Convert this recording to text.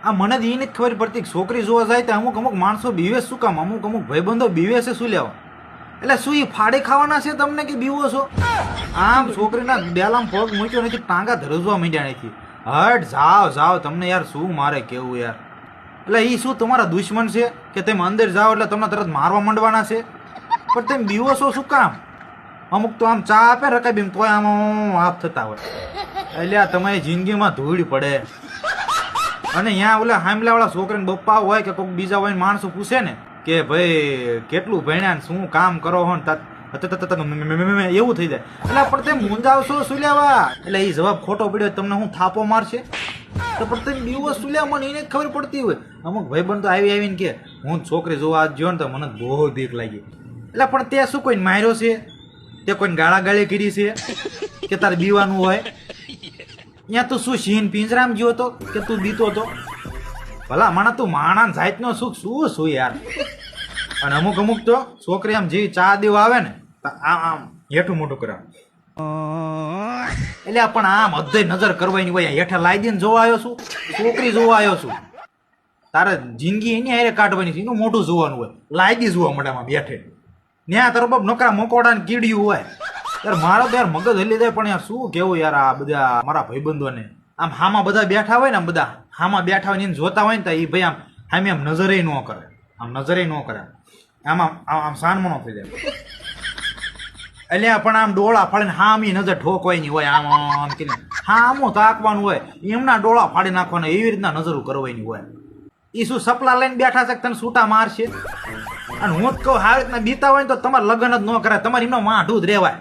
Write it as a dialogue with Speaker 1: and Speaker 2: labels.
Speaker 1: આ મને જ એ નથી ખબર પડતી કે છોકરી જોવા જાય તો અમુક અમુક માણસો બીવે શું કામ, અમુક અમુક ભાઈબંધો બીવે છે શું લેવા? એટલે શું એ ફાડે ખાવાના છે તમને કે બીવો છો? આમ છોકરીના ડેલામાં પગ મૂક્યો નથી, ટાંગા ધરજવા માંડ્યા નથી. હટ જાઓ જાઓ, તમને યાર શું મારે કેવું યાર. એટલે એ શું તમારા દુશ્મન છે કે તમે અંદર જાઓ એટલે તમને તરત મારવા માંડવાના છે? પણ તમે બીવો છો શું કામ? અમુક તો આમ ચા આપે રકાબીમ તોય આમ આપ થતા હોય. એટલે આ તમારી જિંદગીમાં ધૂળ પડે. અને અહીંયા ઓલા હામલાવાળા છોકરાને બપ્પા હોય કે કોઈક બીજા હોય માણસો પૂછે ને કે ભાઈ કેટલું ભણ્યા ને શું કામ કરો હો ને એવું થઈ જાય. એટલે પણ તમે મૂંઝાવશો શું લેવા? એટલે એ જવાબ ખોટો પડ્યો તમને હું થાપો મારશે તો પણ તમે બીવો શું લેવા? મને એને જ ખબર પડતી હોય. અમુક ભાઈબંધ તો આવીને કે હું છોકરી જોવા જો ને તો મને બહુ બીક લાગી. એટલે પણ તે શું કોઈને માર્યો છે? તે કોઈને ગાળાગાળી કરી છે કે તારે બીવાનું હોય? ત્યાં તું શું સિંહ પિંજરામાં ગયો હતો કે તું બીતો હતો? ભલા મને તું માણા જાતનો સુખ શું યાર. અને અમુક અમુક તો છોકરી આમ જેવી ચા દેવા આવે ને આમ આમ હેઠું મોટું કરે. એટલે પણ આમ અધ્ધય નજર કરવાની હોય. હેઠા લાઈ દઈને જોવા આવ્યો છું? છોકરી જોવા આવ્યો છું? તારે જિંદગી એની હારે કાઢવાની છે, એનું મોઢું જોવાનું હોય. લાયદી જોવા મળે આમ બેઠે ત્યાં તારો બાપ નકરા મકોડા ને કીડ્યું હોય. યાર મારો તો યાર મગજ હલી જાય. પણ યાર શું કેવું યાર આ બધા મારા ભાઈબંધોને આમ હામાં બધા બેઠા હોય ને, આમ બધા હામાં બેઠા હોય ને જોતા હોય ને તો એ ભાઈ આમ હામે આમ નજરે ન કરે, આમ નજરે ન કરે, આમ આમ આમ સાનમનો થઈ જાય. એટલે પણ આમ ડોળા ફાડીને હામી નજર ઠોકવાની હોય. આમ આમ કરીને હામું તાકવાનું હોય, એમના ડોળા ફાડી નાખવાના, એવી રીતના નજરો કરવાની હોય. એ શું સપલા લઈને બેઠા છે તને છૂટા મારશે? અને હું જ કહું આવી રીતના બીતા હોય ને તો તમારે લગ્ન જ ન કરાય, તમારે એમનો માઢું જ રહેવાય.